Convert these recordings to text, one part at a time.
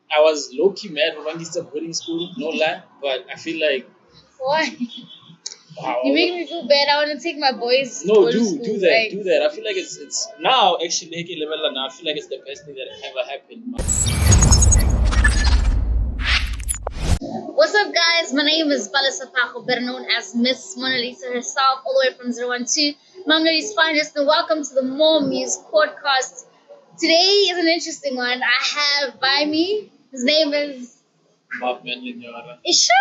I was low-key mad when I started boarding school, no lie, but I feel like... Why? Wow. You make me feel bad. I want to take my boys. No, to do school, do that, like, do that. I feel like it's now actually level now. I feel like it's the best thing that ever happened. What's up, guys? My name is Bala Sapako, better known as Miss Mona Lisa herself, all the way from 012. Mamelodi's finest, and welcome to the Mormuse Podcast. Today is an interesting one. I have by me, his name is Marv. Isha,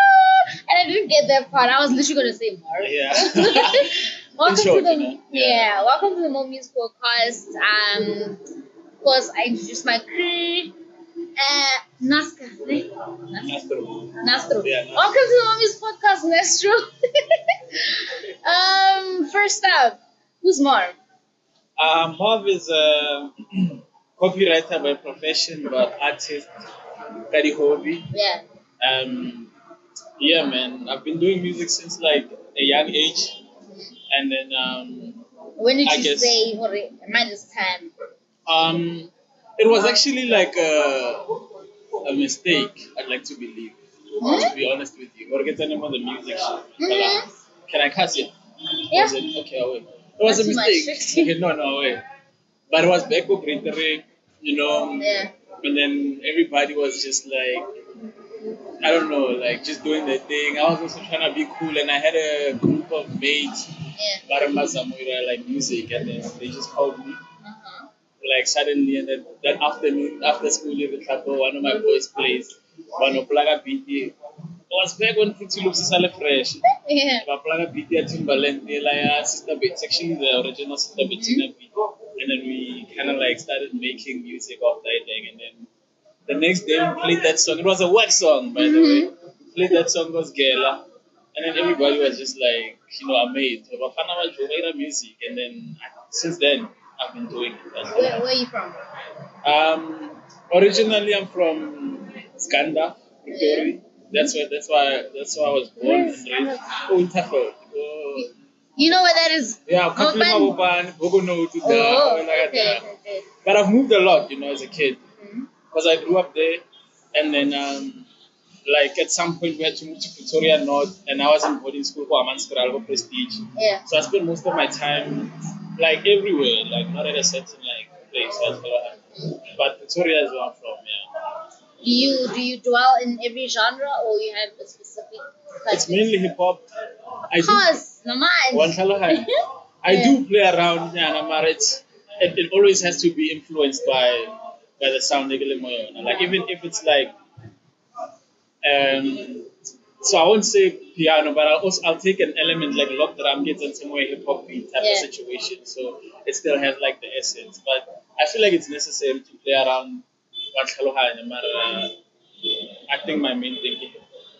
and I didn't get that part. I was literally going to say Marv. Yeah. Welcome short, to the you know? Yeah. welcome to the Mormuse Podcast. Of course, I introduced my crew. Naska. Nastro. Yeah, Welcome to the Mormuse Podcast, Nastro. First up, who's Marv? Marv is a copywriter by profession, but artist, very hobby. Yeah. Yeah, man. I've been doing music since like a young age, and then When did I you guess- say, am I just 10? it was actually like a mistake. I'd like to believe, to be honest with you. Or get the name of the music. Mhm. Can I cuss you? Yeah. Was it? Okay, I'll wait. It was Not a too mistake. much. Okay, no, wait. But it was back up rhetoric, Yeah. and then everybody was just like, I don't know, like just doing their thing. I was also trying to be cool, and I had a group of mates, Yeah. Baramazamuira, like music, and then they just called me, Uh-huh. like suddenly, and then that afternoon, after school, one of my boys plays, one of Plaga BT. It was back when Fruity Loops is all fresh. Yeah. But Plaga BT at Timbaland, like Sister Beat, it's actually the original Sister Bettina beat. And then we kind of like started making music off that thing, and then the next day we played that song. It was a wet song, by the way. We played that song, was Gela. And then everybody was just like, amazed. Bafana wa music. And then since then, I've been doing it. Where are you from? Originally, I'm from Skanda, Pretoria. That's why I was born and raised. Winterfell. You know where that is? Yeah, Mopan? Oh, Okay. But I've moved a lot, as a kid. Mhm. Because I grew up there, and then like at some point we had to move to Pretoria North, and I was in boarding school for Amanskralgo Prestige. Yeah. So I spent most of my time like everywhere, like not at a certain like place. But Pretoria is where I'm from. Yeah. Do you dwell in every genre, or you have a specific? It's mainly hip hop. Cause, I do play around, but it always has to be influenced by the sound. Like even if it's like so I won't say piano, but I'll take an element like lock drum kits and some way hip hop beat type of situation. So it still has like the essence. But I feel like it's necessary to play around I think my main thing is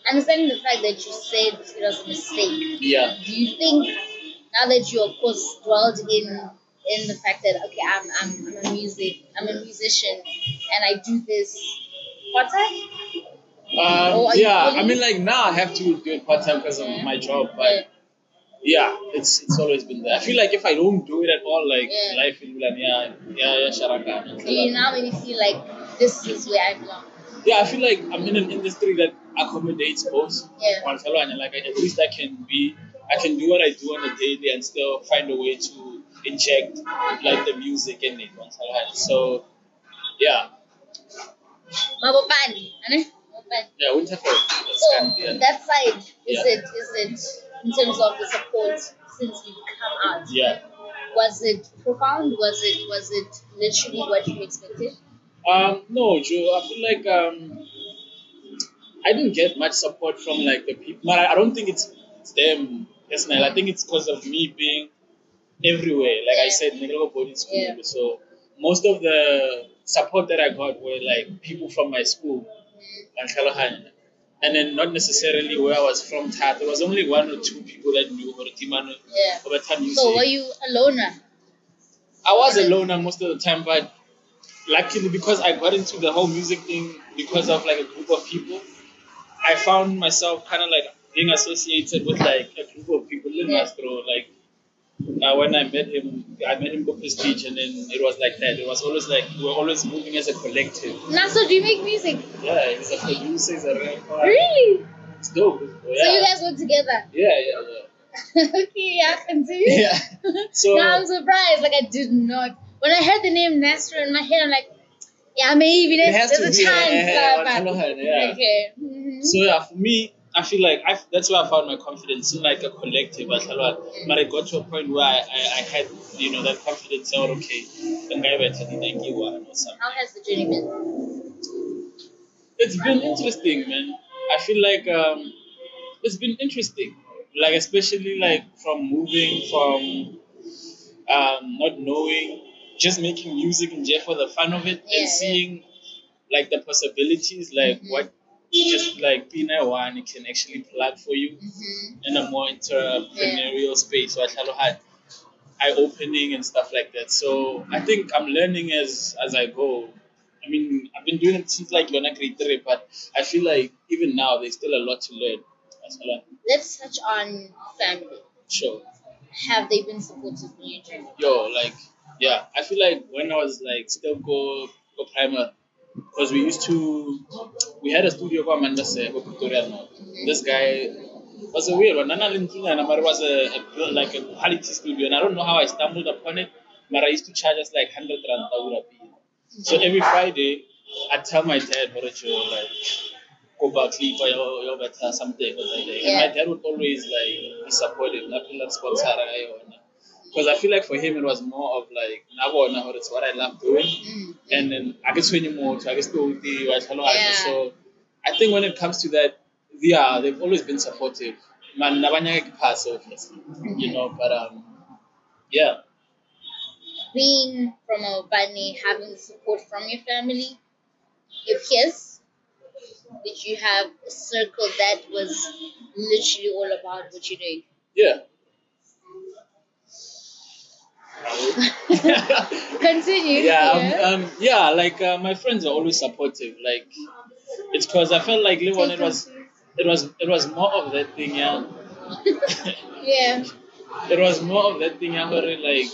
Understanding the fact that you said it was a mistake. yeah. Do you think now that you of course dwelled in the fact that okay, I'm a musician and I do this part time? Or are you Yeah, fully- I mean like now I have to do it part time because of my job, but yeah, it's always been there. I feel like if I don't do it at all, like life will be like sharaka. Do you now really feel like this is where I belong? Yeah, I feel like I'm in an industry that accommodates both. Yeah. Like at least I can do what I do on a daily and still find a way to inject like the music in it. So yeah. Mabopani, ane? Mabopani. Yeah, Winterfell. So that side, Yeah. is it in terms of the support since you've come out? Yeah. Was it profound? Was it literally what you expected? No, Joe. I feel like I didn't get much support from like the people. But I don't think it's them personally. I think it's because of me being everywhere. Like I said, Negro boarding school. Yeah. So most of the support that I got were like people from my school, and then not necessarily where I was from. There was only one or two people that knew Timano. Yeah. Over time, So were you a loner? I was a loner most of the time, but luckily because I got into the whole music thing because of like a group of people, I found myself kind of like being associated with like a group of people in Mastro, like when I met him go Prestige, and then it was like that. It was always like we were always moving as a collective. Now, so do you make music? Yeah, he's a producer, he's a rapper. Really? It's dope. Yeah. So you guys work together? Yeah. Okay, yeah, continue. Yeah. So No, I'm surprised. Like, I did not. When I heard the name Nastra in my head, I'm like, yeah, maybe there's a chance. Yeah. Okay. Mm-hmm. So yeah, for me, I feel like that's where I found my confidence in like a collective. But I got to a point where I had that confidence. I was okay. The guy went to the or something. How has the journey been? It's been interesting, man. I feel like it's been interesting. Like especially like from moving from not knowing, just making music in jail for the fun of it, and seeing like the possibilities, like what just like being a one it can actually plug for you in a more entrepreneurial space. So I had eye opening and stuff like that. So I think I'm learning as I go. I mean, I've been doing it since like grade 3, but I feel like even now there's still a lot to learn. Let's touch on family. Sure. Have they been supportive in your journey? Yeah, I feel like when I was like still go primer, because we had a studio called Mandase, Pretoria North. This guy was a weird one. Nana Lintuna, but it was like a quality studio, and I don't know how I stumbled upon it, but I used to charge us like 100 rand. So every Friday, I'd tell my dad, like, go back, sleep, or you're better, something. And my dad would always like be supportive, nothing like sponsor. Because I feel like for him it was more of like, it's what I love doing. And then I get 20 more, so I get still with the So I think when it comes to that, they've always been supportive. Man, pass obviously, but yeah. Being from a bunny, having support from your family, your peers, did you have a circle that was literally all about what you're doing? Yeah. Continue. Like my friends are always supportive. Like it's because I felt like it was more of that thing, yeah. Yeah. It was more of that thing, yeah, where like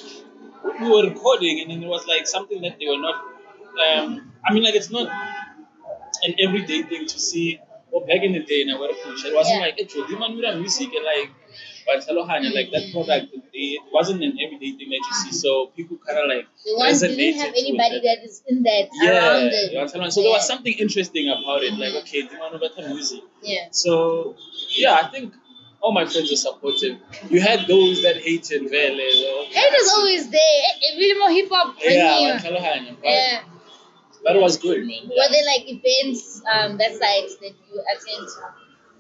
we were recording and then it was like something that they were not I mean like it's not an everyday thing to see. Or back in the day, it wasn't like it's music and like like that product. It wasn't an everyday thing that you see, so people kind of like didn't have anybody that is in that around it. So there was something interesting about it. Like okay, better music. Yeah. So yeah, I think all my friends are supportive. You had those that hated Vele. Haters always there. Really more hip hop. Yeah. That was good, man. Were there like events that sites that you attend,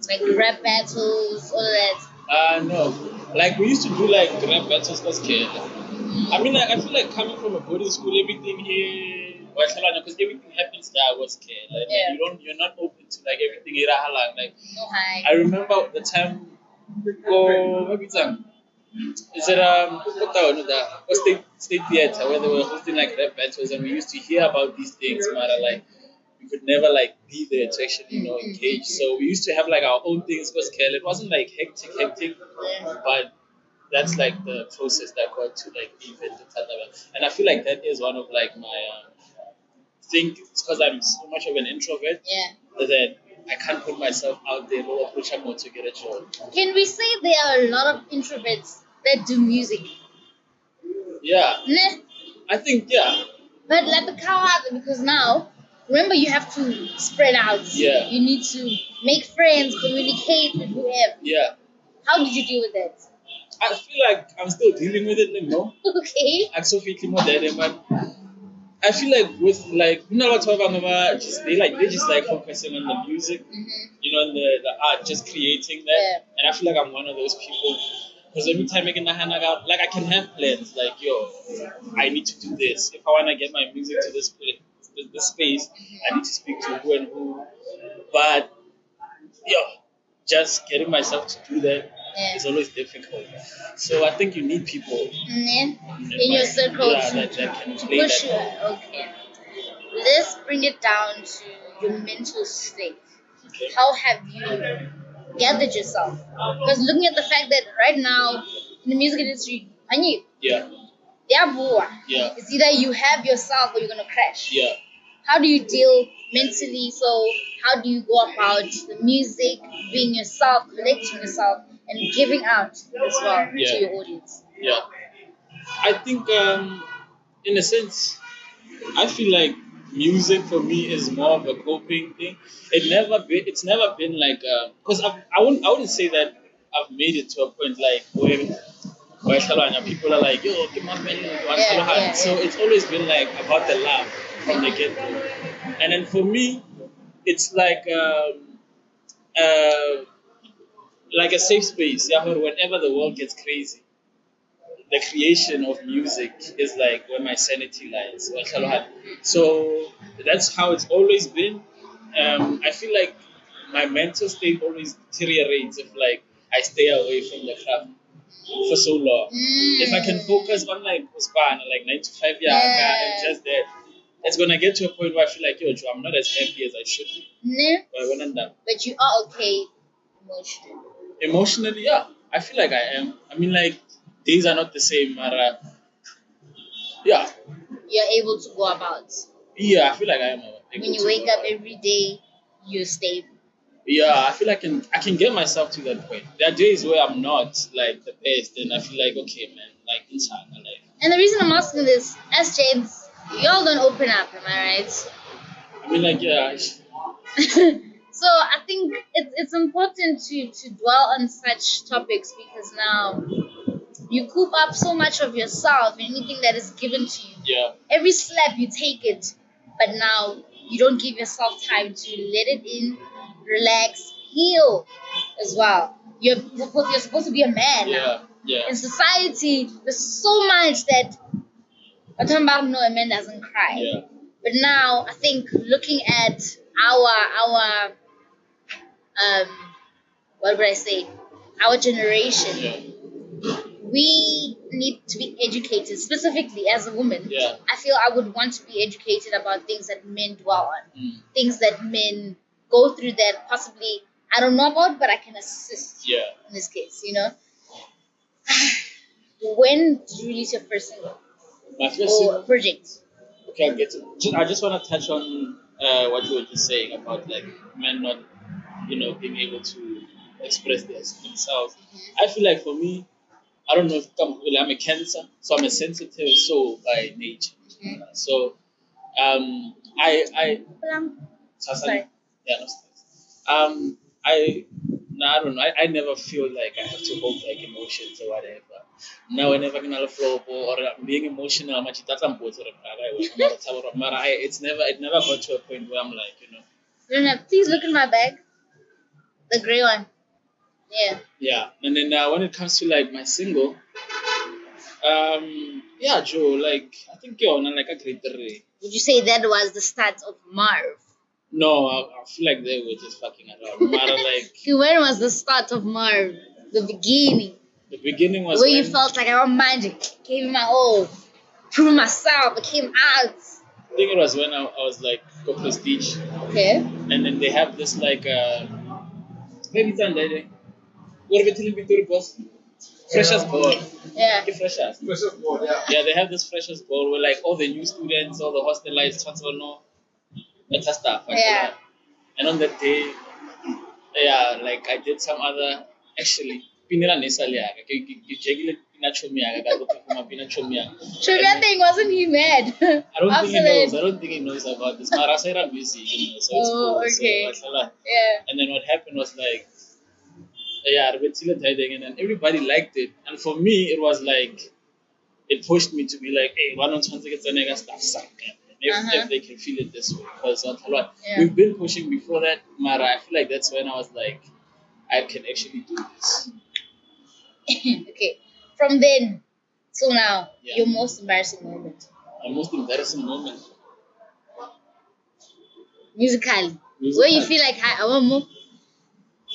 like rap battles, all that? No. Like we used to do like rap battles was kid. I mean, like I feel like coming from a boarding school, everything here, because everything happens there was kid. Like you're not open to like everything here. Like no high. I remember the time. Is it state theater where they were hosting like rap battles and we used to hear about these things, but like we could never like be there to actually engage. So we used to have like our own things because it wasn't like hectic, but that's like the process that got to like the event and I feel like that is one of like my think it's because I'm so much of an introvert that I can't put myself out there or push more to get a job. Can we say there are a lot of introverts that do music? Yeah. Nah. I think, But let the cow out because now, remember you have to spread out. Yeah. You need to make friends, communicate with whoever. Yeah. How did you deal with that? I feel like I'm still dealing with it, Okay. I'm so feeling more than but I feel like with like they just like focusing on the music, and the art, just creating that. Yeah. And I feel like I'm one of those people because every time I get my hand out, like I can have plans, like I need to do this. If I want to get my music to this place, this space, I need to speak to who and who. But just getting myself to do that is always difficult. So I think you need people in your circle that can push you. Okay. Let's bring it down to your mental state. Okay. How have you gathered yourself? Because looking at the fact that right now in the music industry, And you, Yeah. Yeah. it's either you have yourself or you're gonna crash. Yeah. How do you deal mentally? So how do you go about the music, being yourself, collecting yourself, and giving out as well to your audience? Yeah. I think, in a sense, I feel like music for me is more of a coping thing. It's never been like, because I wouldn't say that I've made it to a point like where people are like, yo, give my man, so it's always been like about the love from the get go. And then for me, it's like a safe space. Yeah, where whenever the world gets crazy, the creation of music is like where my sanity lies. So that's how it's always been. I feel like my mental state always deteriorates if like I stay away from the craft for so long. If I can focus on like Uspan, like 9 to 5 and just that, it's gonna get to a point where I feel like, yo, Joe, I'm not as happy as I should be. But you are okay emotionally. Emotionally, yeah, I feel like I am. I mean, like days are not the same, Mara. Yeah. You're able to go about. Yeah, I feel like I am. When you wake up every day, you're stable. Yeah, I feel like I can get myself to that point. There are days where I'm not like the best, and I feel like, okay, man, like inside my life. And the reason I'm asking this, as James, y'all don't open up, am I right? I mean, like, yeah. So I think it's important to dwell on such topics because now you coop up so much of yourself in anything that is given to you. Yeah. Every slap you take it, but now you don't give yourself time to let it in, relax, heal as well. You're supposed to be a man now. Yeah. In society, there's so much that a man doesn't cry. Yeah. But now I think looking at our what would I say? Our generation. Yeah. We need to be educated, specifically as a woman. Yeah. I feel I would want to be educated about things that men dwell on, things that men go through that possibly I don't know about, but I can assist. Yeah. In this case, you know. When did you release your first single? My first single project. Okay, I get to. I just want to touch on what you were just saying about like men not, being able to express themselves. I feel like for me, I don't know if I'm a Cancer, so I'm a sensitive soul by nature. So, I Sorry. yeah, no stress. I don't know. I never feel like I have to hold like emotions or whatever. Now, whenever I'm gonna flop or I'm being emotional, I'm actually that's it never got to a point where I'm like, Please look in my bag. The gray one. Yeah. Yeah, and then when it comes to like my single, yeah, Joe, like I think you're on like a great three. Would you say that was the start of Marv? No, I feel like they were just fucking around. When was the start of Marv? The beginning. The beginning was where you felt like I want magic, gave me my all, proved myself, I came out. I think it was when I was like go Prestige. Okay. And then they have this like maybe it's on there. What are we telling boss? Freshers ball. Yeah. Freshers ball, yeah. Yeah, they have this freshers ball where like all the new students, all the hostelized transfer that's stuff. Yeah. And on that day, yeah, like I did some other actually Pinila Nesalia. Sugar thing, wasn't he mad? I don't think he knows about this. Marasera music, so it's cool. Okay. So, yeah. And then what happened was like, yeah, and then everybody liked it. And for me, it was like, it pushed me to be like, hey, why don't you get the stuff suck? If they can feel it this way. Because we've been pushing before that, Mara. I feel like that's when I was like, I can actually do this. Okay. From then till now, your most embarrassing moment? My most embarrassing moment? Musically. Where you feel like, I want more.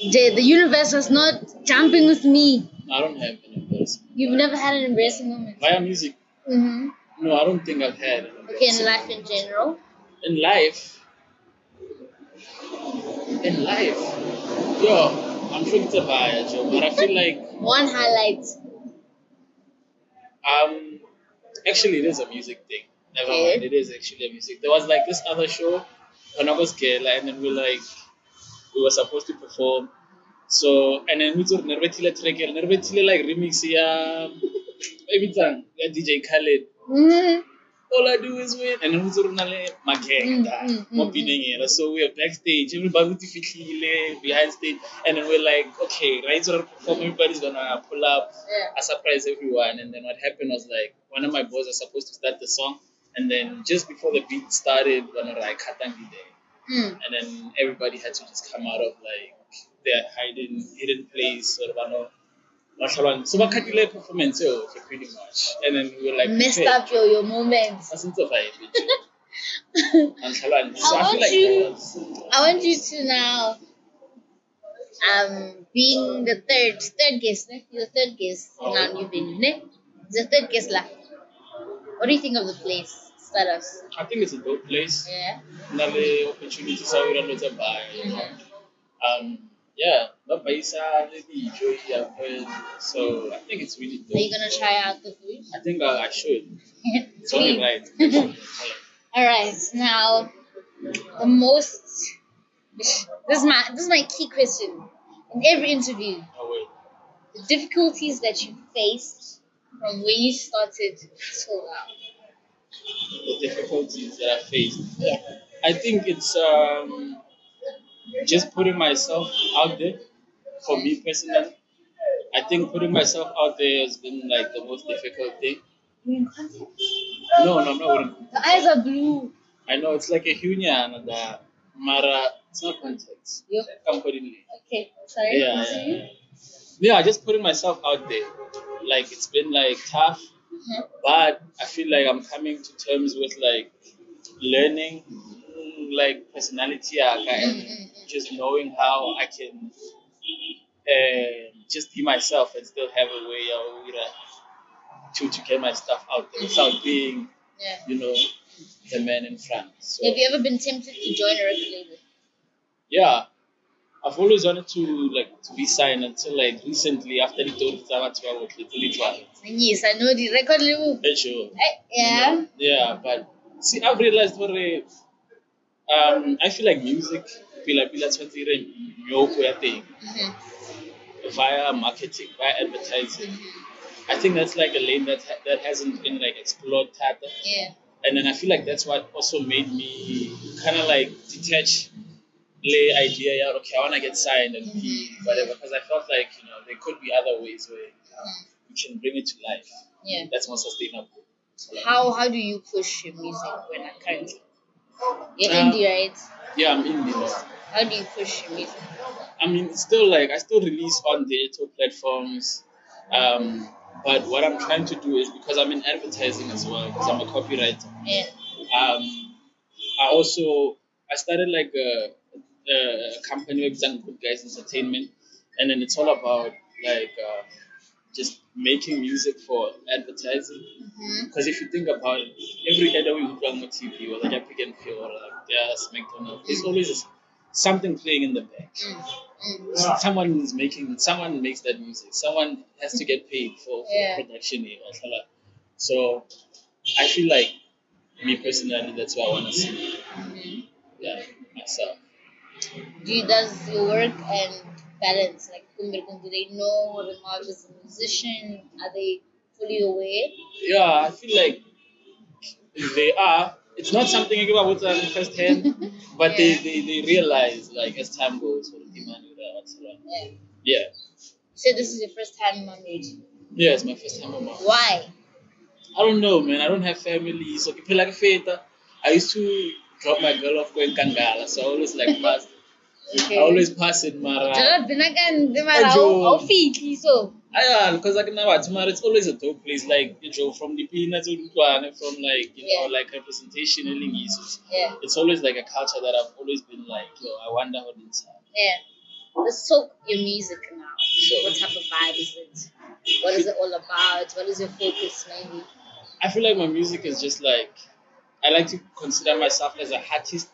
The universe was not jumping with me. I don't have an embarrassing moment. You've never had an embarrassing moment? Via music? Mm-hmm. No, I don't think I've had an embarrassing. Okay, in life in general? In life? Yo, I'm sure it's a fire, Joe, but I feel like... One highlight. Actually, it is a music thing. Never Okay. mind, it is actually a music. There was like this other show when I was girl, and then we were supposed to perform. So and then we took Nervetile track, Nervetile like remix every time DJ Khaled. Mm, All I do is win, and then we took my gang, so we are backstage, everybody with the behind stage, and then we're like, okay, right, so perform, everybody's gonna pull up, yeah. I surprise everyone, and then what happened was like one of my boys was supposed to start the song, and then just before the beat started, one of like Katangi there. And then everybody had to just come out of like their hidden place or whatever. So we cut the performance okay, pretty much, and then we were like Messed prepared. up your moments. That's not right. So I I feel want like you. that was, I want you to now, being the third guest, ne? You're the third guest in our new venue, ne? The third guest lah. What do you think of the place? Start us. I think it's a dope place. Yeah. Another opportunity so we don't know to buy. Yeah, no paisa, really enjoy here. So I think it's really Are you dope. gonna try out the food? I think I should. It's only Please. right. All right. Now, the most. This is my key question in every interview. Oh, wait. The difficulties that you faced from when you started till now. The difficulties that I faced. Yeah. I think it's just putting myself out there. For me personally, I think putting myself out there has been like the most difficult thing. You're in contact. No, I'm not wearing. The eyes are blue. I know it's like a hunya and the mara. It's not contacts. Yeah. Completely. Okay. Sorry. Yeah, Continue. yeah. Just putting myself out there. Like it's been like tough, but I feel like I'm coming to terms with like learning, like personality, and just knowing how I can just be myself and still have a way to get my stuff out there without being, Yeah. the man in front. So Have you ever been tempted to join a record label? yeah, I've always wanted to be signed until like recently after the tour Yes, I know the record label. sure. Yeah. Yeah, but see, I've realized what I feel like music, pila thing via marketing, via advertising. I think that's like a lane that hasn't been like explored that. Yeah. And then I feel like that's what also made me kind of like detach the idea, yeah, okay, I want to get signed and be whatever, because I felt like, there could be other ways where you can bring it to life. Yeah. That's more sustainable. How do you push your music when I currently? You're Um, indie, right? Yeah, I'm indie now. How do you push your music? I mean, it's still like I still release on digital platforms, but what I'm trying to do is because I'm in advertising as well, because I'm a copywriter. Yeah. I started like a company with Good Guys Entertainment, and then it's all about like just making music for advertising. Because if you think about it, every ad we put on TV or like a Pick and Pay or like McDonald's, there's always something playing in the back. Someone makes that music. Someone has to get paid for production. So I feel like me personally, that's what I want to see. Yeah, myself. Does your work and balance, like, do they know that Marv is a musician? Are they fully aware? Yeah, I feel like they are. It's not something I give out firsthand, but they realize like as time goes. Yeah. Yeah. So this is your first time Mamelodi. Yeah, it's my first time on my. Why? I don't know, man. I don't have family, so people like feta. I used to drop my girl off going Kangala, so I always like pass. Okay. I always pass it, Mara. So. Because like now, it's always a dope place. Like from the peanuts from like like representation in Lingis. Yeah. It's always like a culture that I've always been like, I wonder how it's. Yeah. Let's talk your music now. Sure. What type of vibe is it? What is it all about? What is your focus mainly? I feel like my music is just like I like to consider myself as an artist.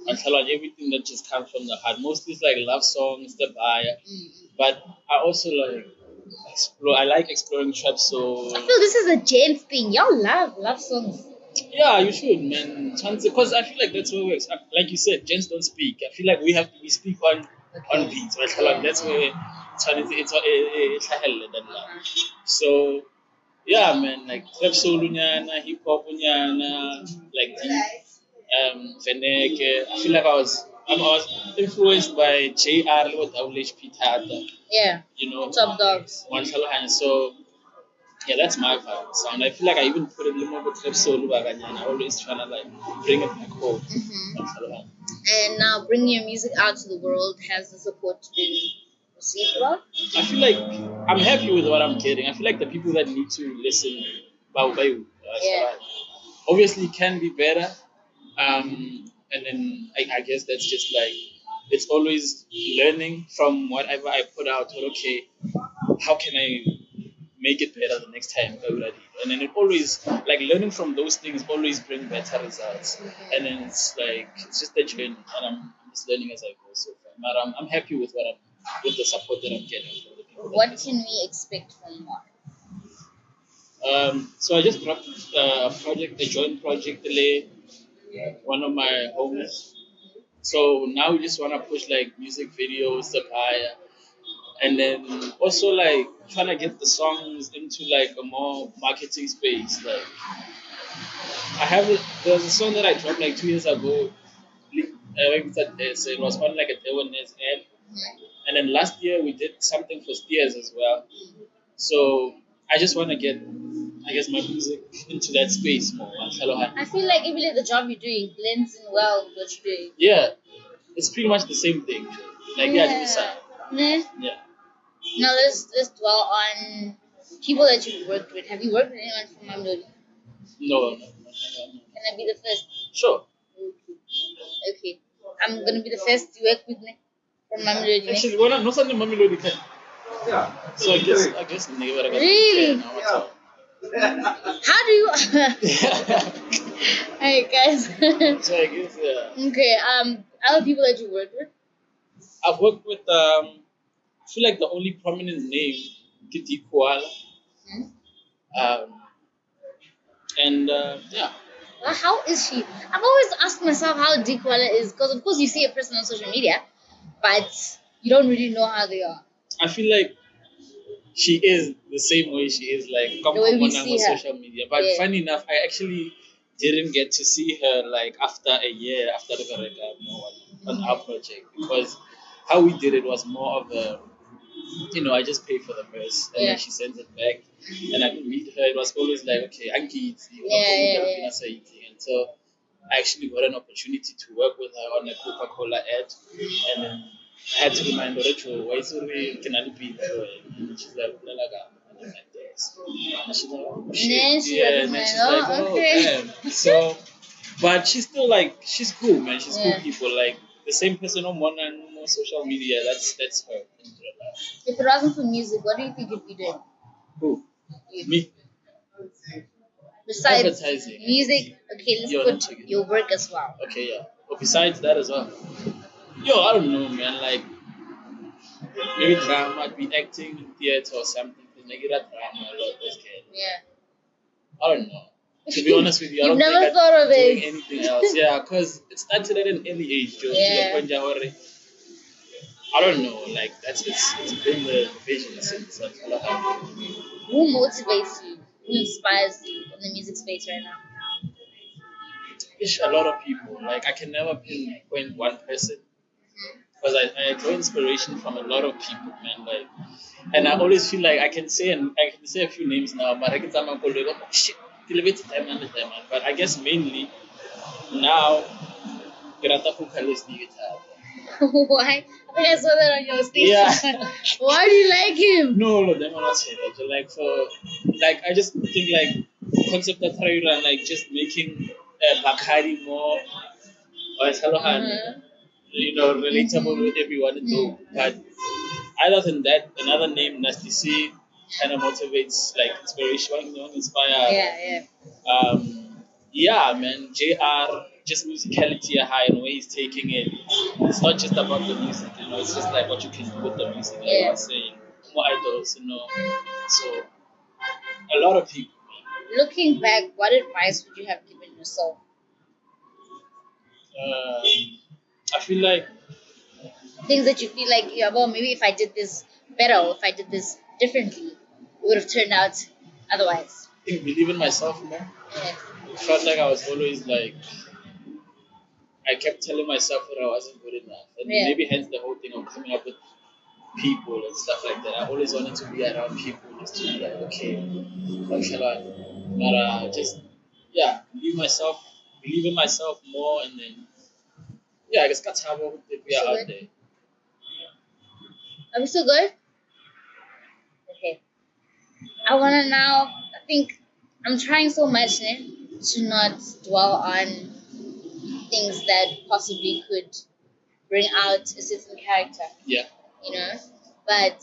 I feel like everything that just comes from the heart. Mostly it's like love songs, the buyer. But I also like I like exploring trap, so I feel this is a gents thing. Y'all love songs. yeah, you should, man. Because I feel like that's where like you said, gents don't speak. I feel like we speak on beats. Right? Yeah. That's where so yeah, man, like trap soul unyana, hip hop unyana, like the Feneke. I feel like I was influenced by JR or WHP Tata, Yeah. you know, Top dogs. one Saluhan. So yeah, that's my vibe sound. I feel like I even put a little more trap soul baganyana. I always trying to like bring it back home. One Saluhan. And now bringing your music out to the world, has the support been received well? I feel like I'm happy with what I'm getting. I feel like the people that need to listen, Yeah. obviously it can be better. And then I guess that's just like it's always learning from whatever I put out. Well, okay, how can I make it better the next time? And then it always like learning from those things always bring better results. And then it's like it's just a journey, and I'm just learning as I go so far. But I'm happy with with the support that I'm getting from the people. What can we expect from Marv? So I just dropped a joint project delay, one of my homies. So now we just wanna push like music videos, Tsakane, and then also like trying to get the songs into like a more marketing space. Like there was a song that I dropped like 2 years ago. So it was on like a Dewanese ad, and then last year we did something for Steers as well. So I just want to get, I guess, my music into that space more. I feel like even if the job you're doing blends in well with what you're doing. Yeah, it's pretty much the same thing. Like yeah. Nah. Yeah. Now let's dwell on people that you've worked with. Have you worked with anyone from Mamelodi? No. Can I be the first? Sure. Okay. I'm gonna be the first to work with from Mamelodi. Actually, no something Mamelodi can. Yeah. So I guess really? How do you? Hey guys. So I guess yeah. Okay. Other people that you worked with? I've worked with I feel like the only prominent name Kitty Koala. And yeah. How is she? I've always asked myself how Dikwala is, because of course you see a person on social media, but you don't really know how they are. I feel like she is the same way she is, like the way we see on her. social media. But funny enough, I actually didn't get to see her like after a year after the on our project, because how we did it was more of a, I just pay for the verse and then she sends it back, and I could meet her. It was always like, okay, Anki, and so I actually got an opportunity to work with her on a Coca-Cola ad, and then I had to remind her, why is it can I be there? And she's like, and she's like, oh shit, yeah, and then she's like, oh damn. So, but she's still like, she's cool, man. She's cool people, like the same person on one and more social media. That's her. If it wasn't for music, what do you think you'd be doing? Who? Me. Besides advertising, music, okay, let's put your work as well. Okay, yeah. But besides that as well, I don't know, man. Like maybe drama, I'd be acting in theater or something. Like that drama a lot. Yeah. I don't know. To be honest with you, I don't never think thought of doing anything else. Yeah, because it started at an early age. To the point where I don't know. Like it's been the vision since. Who motivates you? Who inspires you in the music space right now? It's a lot of people. Like I can never pinpoint one person, because I draw inspiration from a lot of people, man. Like, and I always feel like I can say a few names now, but I can tell my colleague, oh shit, but I guess mainly now, Grata Fukal the guitar. Why? I think I saw that on your station. Yeah. Why do you like him? No, them are not saying that. I just think like concept that I run, like just making Bakhari more or relatable with everyone and do. But other than that, another name Nasty C kind of motivates, like inspiration, inspire. Yeah, man. JR, just musicality high and where he's taking it. It's not just about the music, it's just like what you can do with the music. Like I was saying. more idols, So a lot of people. Looking back, what advice would you have given yourself? I feel like Things that you feel like, yeah, well, maybe if I did this better or if I did this differently, it would have turned out otherwise. I think believe in myself more. Yeah. I felt like I was always like I kept telling myself that I wasn't good enough, and maybe hence the whole thing of coming up with people and stuff like that. I always wanted to be around people just to be like, okay, what shall I? But just believe in myself more, and then I guess that's how we are out there. Are we still good? Okay. I wanna now. I think I'm trying so much to not dwell on things that possibly could bring out a certain character. Yeah. But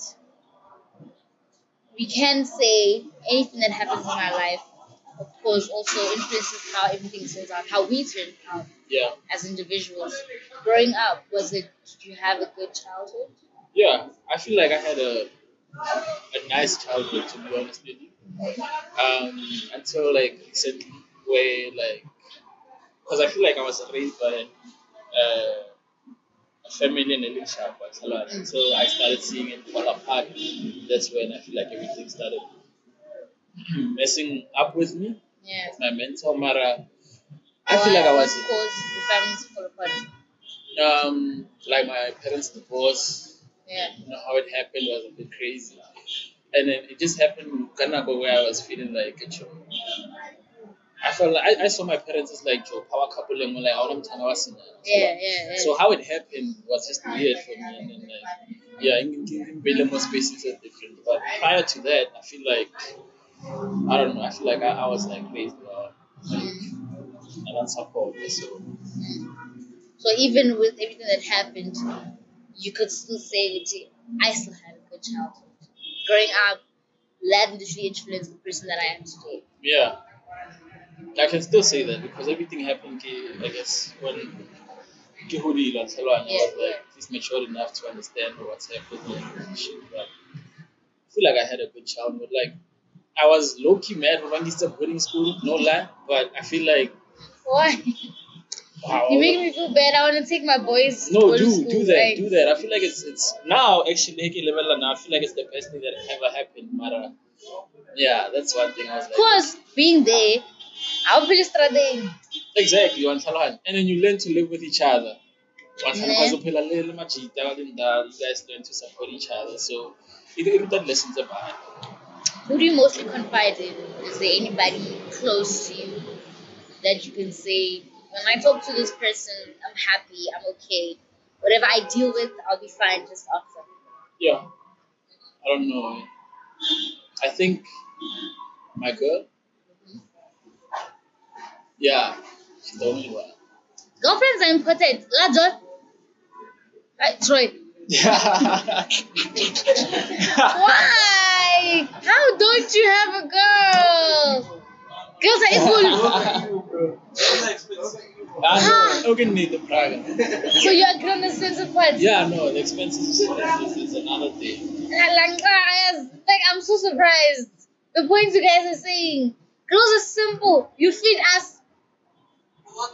we can say anything that happens in our life, of course, also influences how everything turns out, how we turn out as individuals. Growing up, did you have a good childhood? Yeah, I feel like I had a nice childhood, to be honest with you. Until like recently, where because I feel like I was raised by a family in a sharp until I started seeing it fall apart. That's when I feel like everything started messing up with me. Yeah. My mental Mara. I feel like I was caused the family to fall apart. Like my parents' divorce. Yeah. How it happened was a bit crazy. And then it just happened kind of where I was feeling like I felt like I saw my parents as like power couple and like yeah. So how it happened was just weird for me, and then in Belemo spaces are different. But prior to that, I feel like I don't know. I feel like I was like raised well, and unsupported. So even with everything that happened, you could still say that I still had a good childhood. Growing up, that literally influenced the person that I am today. Yeah. I can still say that because everything happened, I guess, when I was like at least matured enough to understand what's happening and shit. But I feel like I had a good childhood. Like I was low key mad when I started boarding school, no lie. But I feel like why? Wow. You make me feel bad. I want to take my boys. No, to do school, do that, right? do that. I feel like it's now actually level now. I feel like it's the best thing that ever happened. But that's one thing I was like. Of course, being there, I'll be struggling. Exactly, and then you learn to live with each other. You guys learn to support each other. So it that lessons about it. Who do you mostly confide in? Is there anybody close to you that you can say, when I talk to this person, I'm happy, I'm okay. Whatever I deal with, I'll be fine just after. Yeah. I don't know. I think my girl. Yeah, she's the only one. Girlfriends are important. Lajo. Right, Troy. Why? How don't you have a girl? Girls are equal. Okay, need the Praga. So you agree on the sense of what? Yeah, no, the expenses is another thing. Like, I'm so surprised. The points you guys are saying. Girls are simple. You feed us.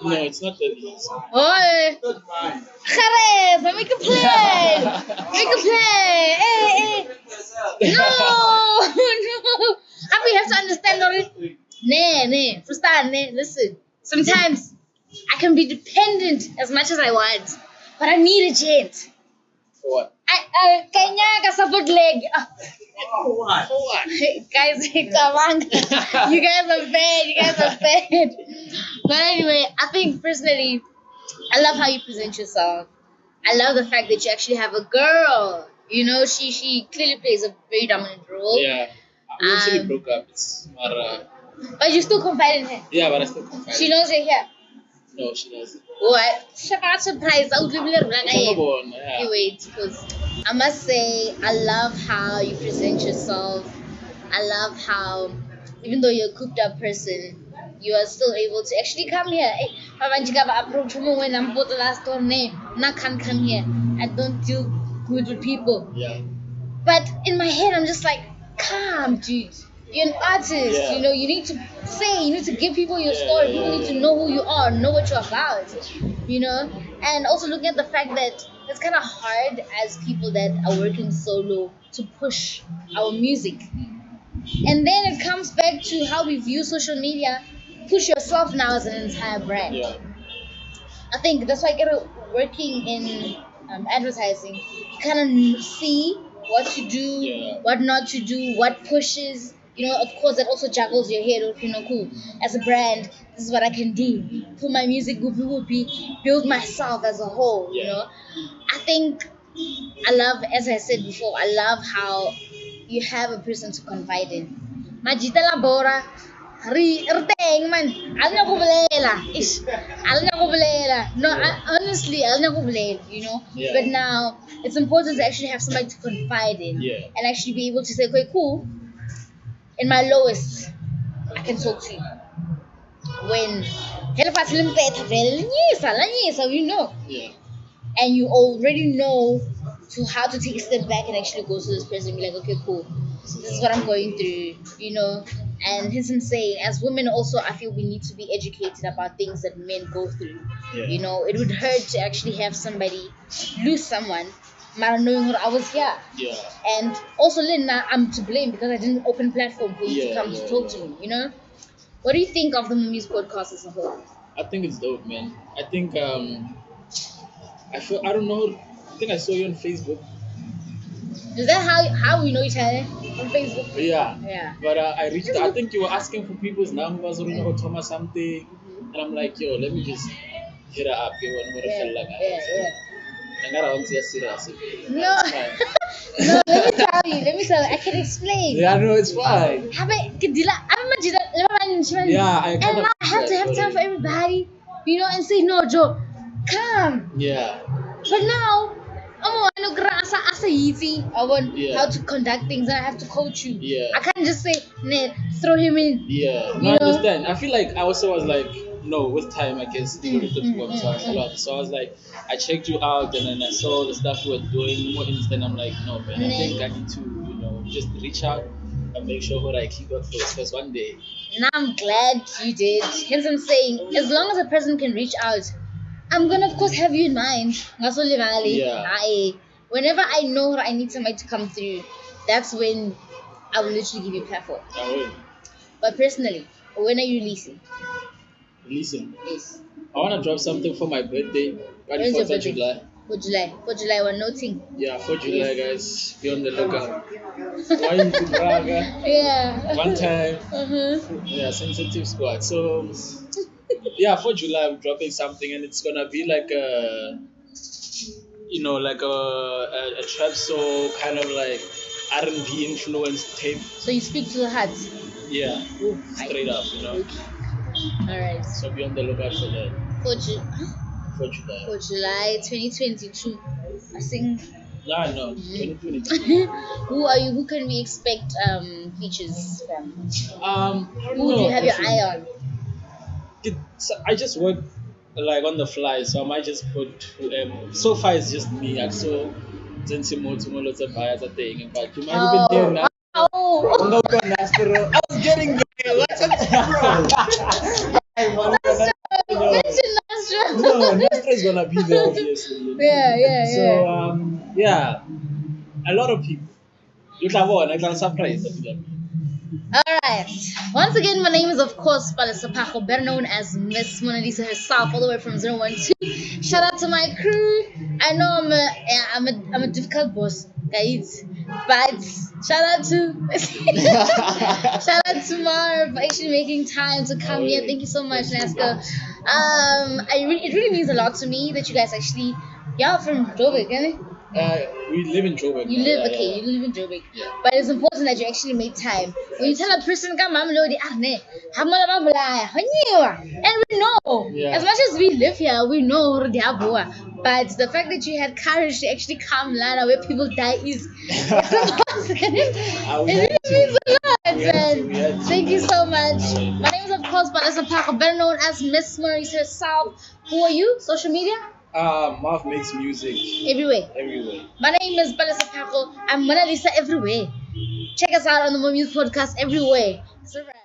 No, it's not that easy. Oh, Jerez, make a play. Make a play. Hey. No. We have to understand already. Nee. Understand, listen. Sometimes I can be dependent as much as I want, but I need a gent. For what? Kanya support leg. For what? Guys, you guys are bad. But anyway, I think personally, I love how you present yourself. I love the fact that you actually have a girl. She clearly plays a very dominant role. Yeah. We actually broke up. It's not, but you still confide in her. Yeah, but I still confide. She knows you're here. No, she doesn't. What? Surprise! Yeah. Wait, because I must say, I love how you present yourself. I love how, even though you're a cooped up person, you are still able to actually come here. Hey, approach me when I'm both the last door name. I can't come here. I don't deal good with people. Yeah. But in my head, I'm just like, calm, dude. You're an artist. Yeah. You know, you need to say, you need to give people your story. People need to know who you are, know what you're about. You know, and also looking at the fact that it's kind of hard as people that are working solo to push our music. And then it comes back to how we view social media. Push yourself now as an entire brand. Yeah. I think that's why I get working in advertising. You kind of see what to do, what not to do, what pushes. You know, of course, that also juggles your head. Okay, no, cool. As a brand, this is what I can do. Put my music, whoopie, build myself as a whole. You know, I think I love, as I said before, I love how you have a person to confide in. Majita labora. Teng man. Alam na ko bolela. Alam na ko bolela. No, honestly, alam na ko bolela, you know. Yeah. But now it's important to actually have somebody to confide in and actually be able to say, okay, cool. In my lowest, I can talk to you. When you know. Yeah. And you already know to how to take a step back and actually go to this person and be like, okay, cool. This is what I'm going through, you know. And hence I'm saying, as women also, I feel we need to be educated about things that men go through. Yeah. You know, it would hurt to actually have somebody lose someone, but knowing what I was here. Yeah. And also, Linda, I'm to blame because I didn't open platform for you to come to talk to me, you know. What do you think of the Mormuse Podcast as a whole? I think it's dope, man. I think I don't know. I think I saw you on Facebook. Is that how we know each other? On Facebook? Yeah. Yeah. But I reached out. I think you were asking for people's numbers or you know Thomas something, and I'm like, yo, let me just hit her up. No. No, let me tell you. I can explain. Yeah, no, it's fine. Yeah, I kind of. I have to have time for everybody, you know, and say no, Joe, come. Yeah. But now, I want how to conduct things, and I have to coach you. Yeah. I can't just say, throw him in. Yeah. No, I understand. I feel like I also was like, no, with time, I guess. So I was like, I checked you out, and then I saw the stuff you were doing more instant. I'm like, no, man, I think I need to, you know, just reach out and make sure that I keep up first. Because one day. And I'm glad you did. Hence, I'm saying, as long as a person can reach out, I'm gonna, of course, have you in mind. Yeah. Whenever I know that I need somebody to come through, that's when I will literally give you a platform. I will. But personally, when are you releasing? Releasing? Yes. I want to drop something for my birthday. When's your 24th of birthday? July. For July, we're noting. Yeah, for July, guys. Be on the lookout. Why you to brag? Yeah. One time. Uh-huh. Yeah, sensitive squad. So, yeah, for July, I'm dropping something, and it's gonna be like a, you know, like a trap soul kind of like R&B influenced tape. So you speak to the heart. Yeah, straight up, you know. All right. So be on the lookout for that. For July. For July 2022, I think. Nah, no, 2022. Who are you? Who can we expect features from? Who do you have your eye on? I just work like on the fly, so I might just put whoever. So far, it's just me. I saw lots of buyers are taking, but you might even there. Oh. I was getting there. What's No, Nastra is gonna be there, obviously. Yeah. So yeah, a lot of people. You can surprise them. Alright. Once again, my name is of course Paco, better known as Miss Mona Lisa herself, all the way from 012. Shout out to my crew. I know I'm a difficult boss, guys. But shout out to Marv for actually making time to come here. Thank you so much, Nasco. It really means a lot to me that you guys actually y'all from Joburg, isn't it? We live in Joburg. You live in Joburg. Yeah. But it's important that you actually make time. When you tell a person come Mamelodi, and we know. Yeah. As much as we live here, we know but the fact that you had courage to actually come Lana where people die is important. It really means a lot, man. Thank you so much. My name is of course Paco, better known as Miss Maurice herself. Who are you? Social media? Marv makes music Everywhere. everywhere. My name is Balasa Paco. I'm Mona Lisa everywhere. Check us out on the Mormuse Podcast everywhere. It's a wrap.